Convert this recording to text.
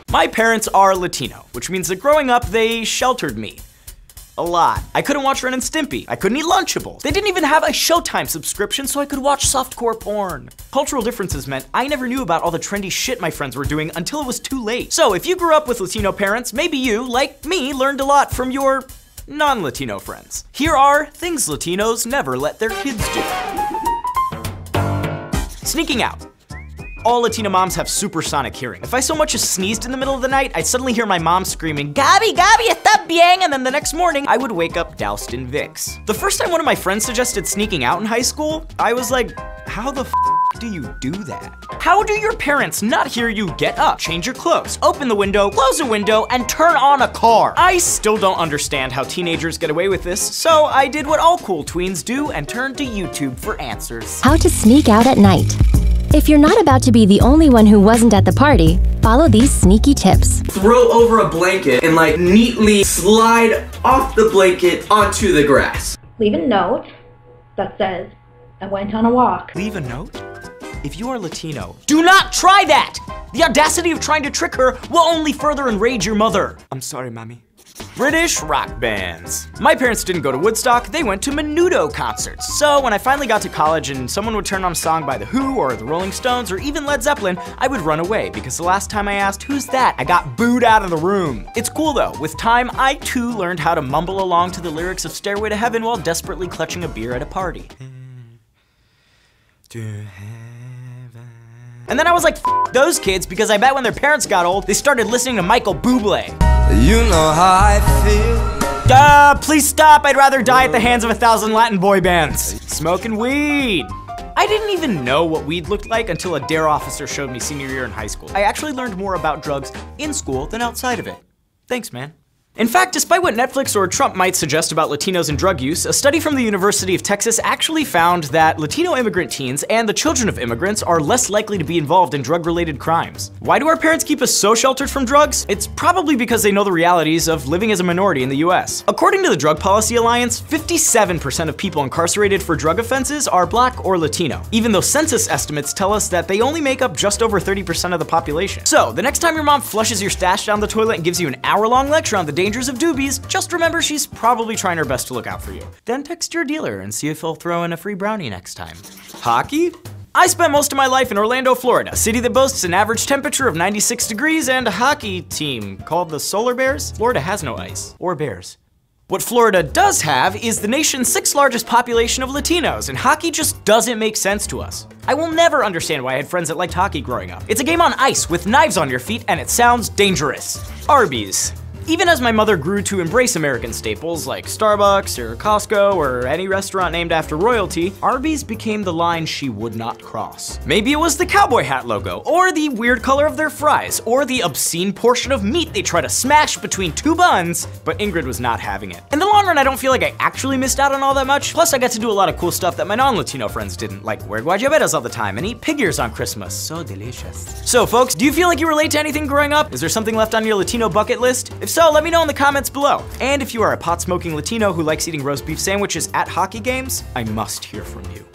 My parents are Latino, which means that growing up, they sheltered me. A lot. I couldn't watch Ren and Stimpy. I couldn't eat Lunchables. They didn't even have a Showtime subscription so I could watch softcore porn. Cultural differences meant I never knew about all the trendy shit my friends were doing until it was too late. So if you grew up with Latino parents, maybe you, like me, learned a lot from your non-Latino friends. Here are things Latinos never let their kids do. Sneaking out. All Latina moms have supersonic hearing. If I so much as sneezed in the middle of the night, I'd suddenly hear my mom screaming, "Gabi, Gabi, está bien!" And then the next morning, I would wake up doused in Vicks. The first time one of my friends suggested sneaking out in high school, I was like, how the f do you do that? How do your parents not hear you get up, change your clothes, open the window, close a window, and turn on a car? I still don't understand how teenagers get away with this, so I did what all cool tweens do and turned to YouTube for answers. How to sneak out at night. If you're not about to be the only one who wasn't at the party, follow these sneaky tips. Throw over a blanket and like neatly slide off the blanket onto the grass. Leave a note that says, "I went on a walk." Leave a note? If you are Latino, do not try that! The audacity of trying to trick her will only further enrage your mother. I'm sorry, mommy. British rock bands. My parents didn't go to Woodstock, they went to Menudo concerts. So when I finally got to college and someone would turn on a song by The Who or the Rolling Stones or even Led Zeppelin, I would run away because the last time I asked, "Who's that?" I got booed out of the room. It's cool though. With time, I too learned how to mumble along to the lyrics of Stairway to Heaven while desperately clutching a beer at a party. And then I was like, F those kids, because I bet when their parents got old, they started listening to Michael Bublé. You know how I feel. Please stop, I'd rather die at the hands of 1,000 Latin boy bands. Smoking weed. I didn't even know what weed looked like until a DARE officer showed me senior year in high school. I actually learned more about drugs in school than outside of it. Thanks, man. In fact, despite what Netflix or Trump might suggest about Latinos and drug use, a study from the University of Texas actually found that Latino immigrant teens and the children of immigrants are less likely to be involved in drug-related crimes. Why do our parents keep us so sheltered from drugs? It's probably because they know the realities of living as a minority in the US. According to the Drug Policy Alliance, 57% of people incarcerated for drug offenses are Black or Latino, even though census estimates tell us that they only make up just over 30% of the population. So, the next time your mom flushes your stash down the toilet and gives you an hour-long lecture on the dangers of doobies, just remember she's probably trying her best to look out for you. Then text your dealer and see if he'll throw in a free brownie next time. Hockey? I spent most of my life in Orlando, Florida, a city that boasts an average temperature of 96 degrees and a hockey team called the Solar Bears. Florida has no ice or bears. What Florida does have is the nation's 6th largest population of Latinos, and hockey just doesn't make sense to us. I will never understand why I had friends that liked hockey growing up. It's a game on ice with knives on your feet, and it sounds dangerous. Arby's. Even as my mother grew to embrace American staples like Starbucks or Costco or any restaurant named after royalty, Arby's became the line she would not cross. Maybe it was the cowboy hat logo, or the weird color of their fries, or the obscene portion of meat they try to smash between 2 buns, but Ingrid was not having it. In the long run, I don't feel like I actually missed out on all that much, plus I got to do a lot of cool stuff that my non-Latino friends didn't, like wear guayaberas all the time and eat pig ears on Christmas. So delicious. So folks, do you feel like you relate to anything growing up? Is there something left on your Latino bucket list? If so, let me know in the comments below. And if you are a pot-smoking Latino who likes eating roast beef sandwiches at hockey games, I must hear from you.